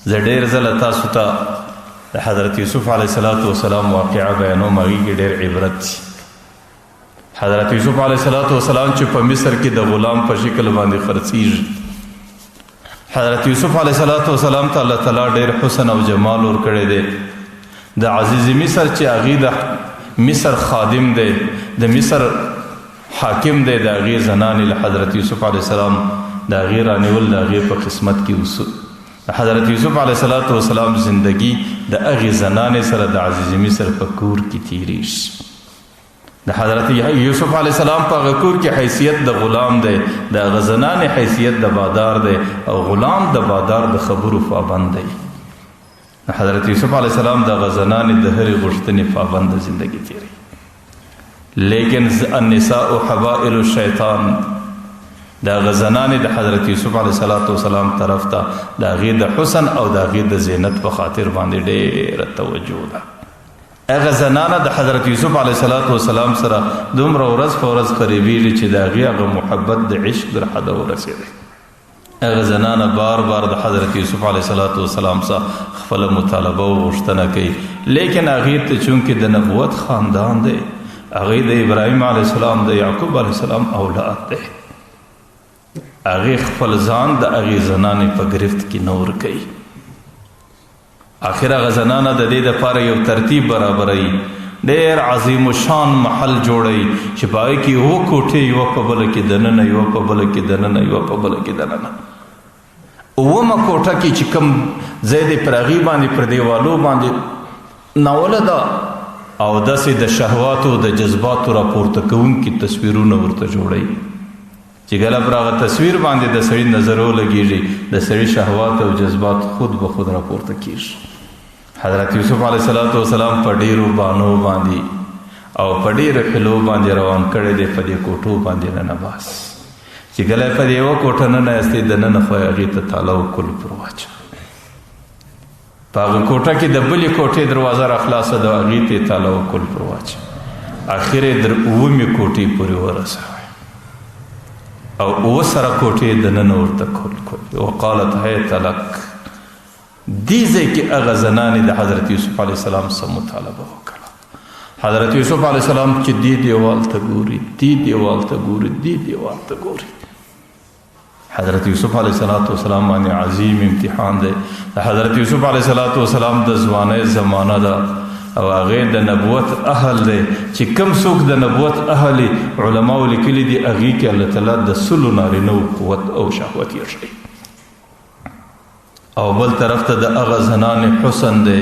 زه ډېر ځله تاسو ته د حضرت یوسف علیه السلام واقعه بیانوم، هغې کې ډېر عبرت دي. حضرت یوسف علیه السلام چې په مصر کې د غلام په شکل باندې خرڅېږي، حضرت یوسف علیه السلام ته الله تعالی ډېر حسن او جمال ورکړی دی. د عزیز مصر چې هغې د مصر خادم دی، د مصر حاکم دی، د هغې زنانې له حضرت یوسف علیه السلام د هغې رانیول د هغې په قسمت کې وسو. حضرت یوسف علیه السلام زندگی د هغې زنانې سره د عزیز مصر په کور کې تېرېږي. د حضرت یوسف علیه السلام په هغه کور کې حیثیت د غلام دی، د هغه زنانې حیثیت د بادار دی، او غلام د بادار د خبرو پابند دی. حضرت یوسف علیه السلام د هغه زنانې د هرې غوښتنې پابند زندگی تېروي. لیکن النساء حبائل الشیطان، د هغه زنانې د حضرت یوسف علیه السلام طرف ته د هغې د حسن او د هغې د زینت په خاطر باندې ډېره توجه ده. هغه زنانه د حضرت یوسف علیه السلام سره دومره ورځ په ورځ قریبېږي چې د هغې هغه محبت د عشق در حده ورسېدی. هغه زنانه بار بار د حضرت یوسف علیه السلام څخه خپله مطالبه او غوښتنه کوي، لیکن هغې ته چونکې د نبوت خاندان دی، هغې د ابراهیم علیه السلام د یعقوب علیه السلام اولاد دی، هغې خپل ځان د هغې زنانې په گرفت کې نه ورکوي. آخر هغه زنانه د دې دپاره یو ترتیب برابروي، ډېر عظیم الشان محل جوړوي چې په هغې کې اووه کوټې یوه په بله کې دننه، یوه په بله کې دننه، یوه په بله کې دننه. اوومه کوټه کې چې کوم ځای دی پر هغې باندې پر دیوالو باندې ناوله ده، او داسې د شهواتو د جذباتو راپورته کوونکي تصویرونه ورته جوړوي چې کله پر هغه تصویر باندې د سړي نظر ولګېږي، د سړي شهوات او جذبات خود به خود راپورته کېږي. حضرت یوسف علیه السلام په ډېرو بانو باندې او په ډېرو حلو باندې روان کړی دی، په دې کوټو باندې ننه باس چې کله په دې یوه کوټه ننایستې دننه خو یې هغې ته تاله او کلف ور واچوه. په هغه کوټه کې د بلې کوټې دروازه راخلاصه ده، هغې ته یې تاله او کلف ور واچوه. اخر یې در اوومې کوټې پورې ورسوه او اووه سره کوټې دننه ورته کول کړي. وقالت هیت لک، دې ځای کې هغه زنانې د حضرت یوسف علیه السلام څخه مطالبه وکړه. حضرت یوسف علیه السلام چې دې دیوال ته ګوري، دې دیوال ته ګوري، دې دیوال ته ګوري. حضرت یوسف علیه السلام باندې عظیم امتحان دی. د حضرت یوسف علیه السلام د ځوانۍ زمانه ده او هغې د نبوت اهل دی چې کوم څوک د نبوت اهل علماو لیکلي دي، هغې کې الله تعالی د سلو نارینهو قوت او شهوت یې ښیي. او بل طرف ته د هغه زنانې حسن دی،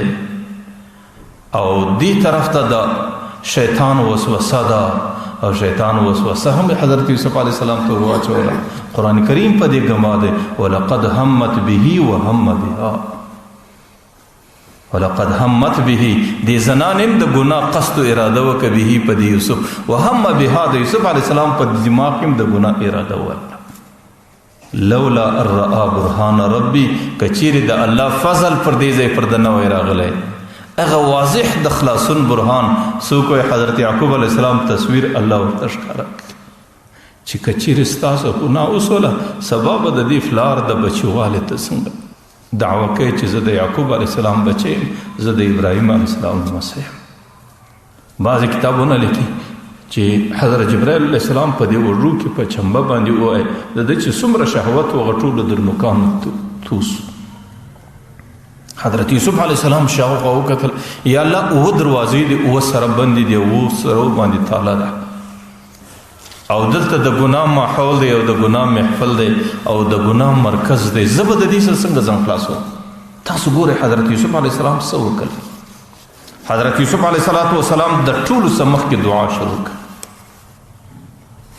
او دې طرف ته د شیطان وسوسه ده، او شیطان وسوسه هم حضرت یوسف علیه السلام ته واچوله. قرآن کریم په دې ګما دی، ولقد همت به وهم بها، ولقد همت به، دې زنان هم د ګناه قصد و اراده وکړه به په دې یوسف، وهم بها، د یوسف علیه السلام په دماغ کې هم د ګناه اراده وکړه. لولا ان رأى برهان ربي، کچیرې د الله فضل پر دې ځای پر د نه وی راغلی، هغه واضح د خلاصون برهان څوک وایي حضرت یعقوب علیه السلام تصویر الله ورته ښکاره کړي چې کچیرې ستاسو ګناه وسوله، سبا به د دې فلار د بچیوالې ته څنګه دعوه کوي چې زه د یعقوب علیه السلام بچی یم، زه د ابراهیم علیه السلام لمسی یم. بعضې کتابونه لیکي چې حضرت جبرائیل علیه السلام په دې وږو کې په چمبه باندې ووایي د ده چې څومره شهوت و هغه ټولو در نوکانو توس. حضرت یوسف علیه السلام شاوخوا وکتل، یا الله اووه دروازې دي، اووه سره بندې دي، اووه سرو باندې تاله ده، او دلته د ګناه ماحول دی او د ګناه محفل دی او د ګناه مرکز دی، زه به د دې سره څنګه ځان خلاصوم؟ تاسو ګورئ حضرت یوسف علیه السلام څه وکړل. حضرت یوسف علیه السلام د ټولو څه مخکې دعا شروع کړه،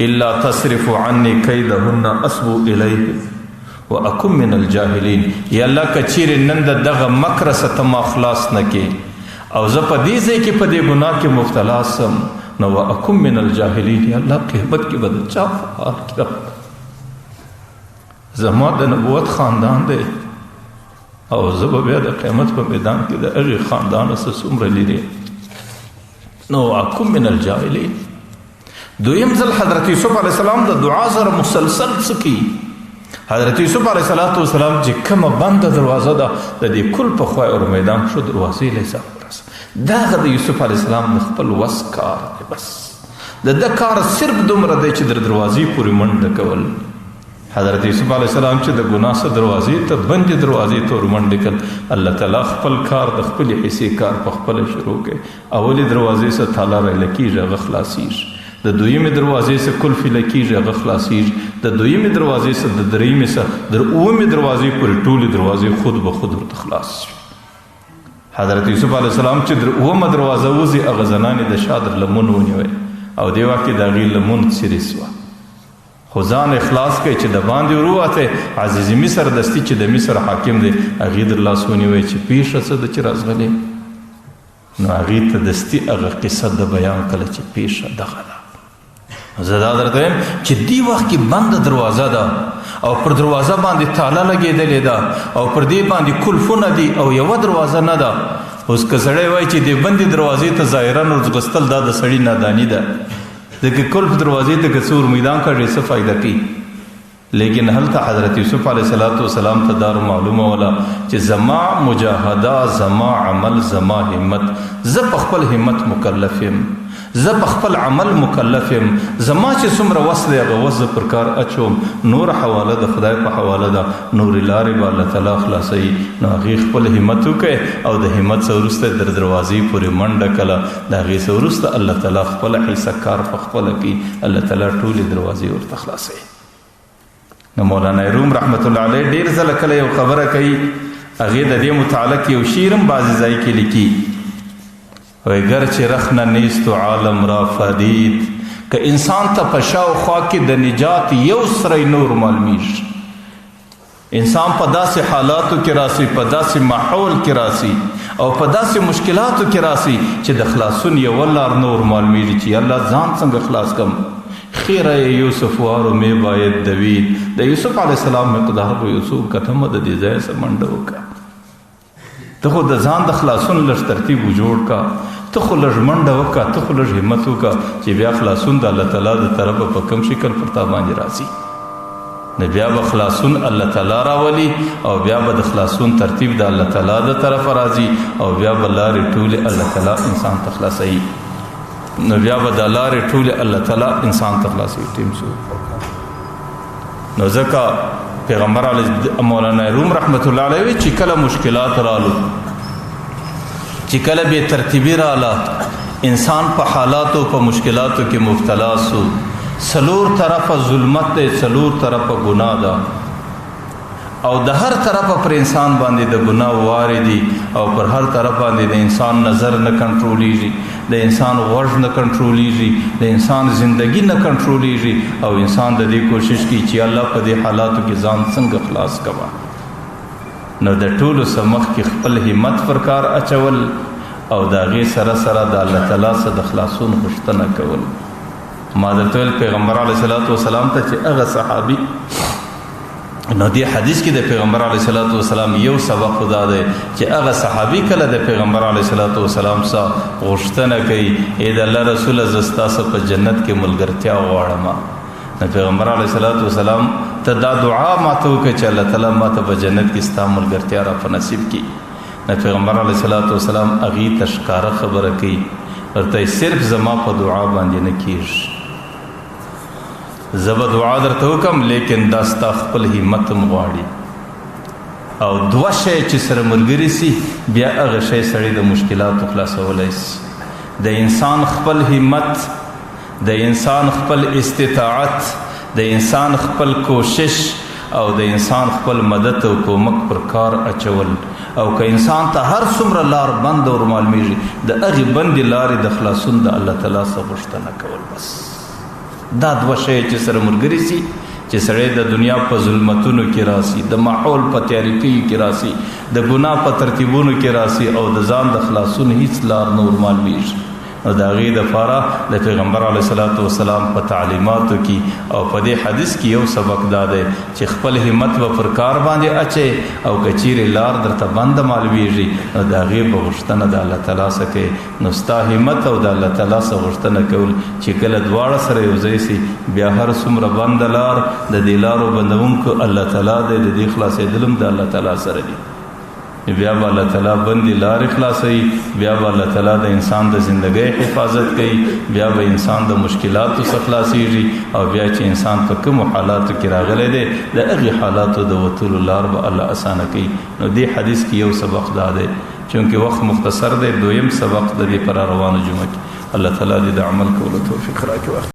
الا تصرف عني کیدهن اصب الیه واکن من الجاهلین. یا الله کچیرې نن د دغه مکر څخه ته ما خلاص نه کې او زه په دې ځای کې په دې ګناه کې مبتلا سم، نو واکن من الجاهلین، یا الله قیامت کې به د چا په حال کې زما د نبوت خاندان دی او زه به بیا د قیامت په میدان کې د هغې خاندانه څه څومره لرې، نو واکن من الجاهلین. دویم ځل حضرت یوسف علیه السلام د دعا سره مسلسل څه کوي، حضرت یوسف علیه السلام چې کومه بنده دروازه ده د دې کل په خوا اور میدان شو دروازې له حساب ورسه دا د یوسف علیه السلام د خپل وس کار دی بس د کار صرف دومره دی چې در دروازې پورې منډه کول حضرت یوسف علیه السلام چې د ګناه څخه دروازې ته بندې دروازې ته ورمنډې کړل الله تعالی خپل کار د خپلې حصې کار په خپله شروع کړي اولې دروازې څخه تالا رایله کېږي هغه خلاصېږي د دویمې دروازې څخه کلف ایله کېږي هغه خلاصېږي د دویمې دروازې څخه د درېیمې څخه در اوومې دروازې پورې ټولې دروازې خود به خود ورته خلاص شي حضرت یوسف علیه السلام چې در اوومه دروازه وځي هغه زنانې د شا در لمون ونیوی او دې وخت کې د هغې لمون څیرې سوه خو ځان اخلاص کوي چې د باندې وروته عزیز مصر دستي چې د مصر حاکم دی هغې در لاس ونیوی چې پیښه څه ده چې رازغلې نو هغې ته دستي هغه قصه د بیان کله چې پیښه دغه ده زه دا درته وایم چې دې وخت کې بنده دروازه ده او پر دروازه باندې تاله لګېدلې ده او پر دې باندې کلفونه دي او یوه دروازه نه ده اوس که سړی وایي چې د بندې دروازې ته ظاهرا ورځغستل دا د سړي ناداني ده ځکه کلف دروازې ته که څه ورمیدان کړې څه فایده کوي لیکن هلته حضرت یوسف علیه السلام ته دا معلومه وله چې زما مجاهده زما عمل زما همت زه په خپل همت مکلف یم زه په خپل عمل مکلف یم زما چې څومره وس دی هغه وس زه پر کار اچوم نور حواله د خدای په حواله ده نورې لارې به الله تعالی خلاصوي نو هغې خپل همت وکړئ او د همت څه وروسته در دروازې پورې منډه کله د هغې څه وروسته الله تعالی خپله حصه کار په خپله کوي الله تعالی ټولې دروازې ورته خلاصوي نو مولانا روم رحمت الله علیه ډېر ځله کله یو خبره کوي هغې د دې متعلق یو شعر هم بعضې ځای کې لیکي وی گرچه رخنه نیست و عالم را فدید که انسان تا پشا و خواکی د نجات یو سری نور معلومیش انسان په داسې حالاتو کې راسي په داسې ماحول کې راسي او په داسې مشکلاتو کې راسي چې د خلاصون یو لار نور معلومیږي چې الله ځان څنګه خلاص کم خیره یوسف وارو می باید دوید د یوسف علیه السلام مقدار په یوسف کتمه د دې ځای څخه منډه وکړه ته خو د ځان د خلاصون لږ ترتیب جوړ کا ته خو لږ منډه وکړه ته خو لږ همت وکړه چې بیا خلاصون د الله تعالی د طرفه په کوم شکل پر تا باندې راځي نو بیا به خلاصون الله تعالی راولي او بیا به د خلاصون ترتیب د الله تعالی د طرفه راځي او بیا به لارې ټولې الله تعالی انسان ته خلاصوي نو بیا به د لارې ټولې الله تعالی انسان ته خلاصوي ټیم شو نو ځکه پیغمبر علیه مولانا روم رحمت الله علیه چې کله مشکلات رالو چې کله بے ترتیبی رااله انسان په حالاتو په مشکلاتو کې مبتلا سو سلور طرفه ظلمت دی سلور طرفه ګناه ده او د هر طرفه پر انسان باندې د ګناه وارې دي او پر هر طرف باندې د انسان نظر نه کنټرولیږي د انسان غوږ نه کنټرولیږي د انسان زندگی نه کنټرولیږي او انسان د دې کوشش کوي چې الله په دې حالاتو کې ځان څنګه خلاص کړه نو د ټولو سمخ کې خپل همت پر کار اچول او د هغې سره سره د الله تعالی څخه د خلاصون غوښتنه کول ما درته ویل پیغمبر علیه السلام ته چې هغه صحابي نو دې حدیث کې د پیغمبر علیه السلام یو سبق خدا دی چې هغه صحابي کله د پیغمبر علیه السلام څخه غوښتنه کوي ای د الله رسوله زه ستاسو په جنت کې ملګرتیا غواړم نو پیغمبر علیه السلام ته دا دعا ماته وکړه چې الله تعالی ماته په جنت کې ستا ملګرتیا را په نصیب کړي نو پیغمبر علیه السلام هغې ته ښکاره خبره کوي ورته صرف زما په دعا باندې نه کېږي زه به دعا درته وکړم لیکن دا ستا خپل همت هم غواړي او دوه شی چې سره ملګري سي بیا هغه شی سړی د مشکلاتو خلاصولی سي د انسان خپل همت د انسان خپل استطاعت د انسان خپل کوشش او د انسان خپل مدد او کومک پر کار اچول او که انسان ته هر څومره لار بند او معلومیږي د هغې بندې لارې د خلاصون د الله تعالی څخه غوښتنه کول بس دا دوه شی چې سره ملګري سي چې سړی د دنیا په ظلمتونو کې راسي د ماحول په تیاریکیو کې راسي د ګناه په ترتیبونو کې راسي او د ځان د خلاصون هیڅ لار نور معلومیږي نو د هغې دپاره د پیغمبر علیه الصلاة والسلام په تعلیماتو کې او په دې حدیث کې یو سبق دا دی چې خپل همت به پر کار باندې اچئ او که چیرې لار درته بنده معلومیږي نو د هغې به غوښتنه د الله تعالی څخه کوې نو ستا همت او د الله تعالی څخه غوښتنه کول چې کله دواړه سره یو ځای سي بیا هر څومره بنده لار د دې لارو بندونکو الله تعالی دی د دې خلاصېدل هم د الله تعالی سره دي بیا به الله تعالی بندي لارې خلاصوي بیا به الله تعالی د انسان د زندګۍ حفاظت کوي بیا به انسان د مشکلاتو څخه خلاصېږي او بیا چې انسان په کومو حالاتو کې راغلی دی د هغې حالاتو د وتلو لار به الله اسانه کوي نو دې حدیث کې یو سبق دا دی چونکې وخت مختصر دی دویم سبق د دې پر روانو جمعه کې الله تعالی دې د عمل کولو توفیق راکړي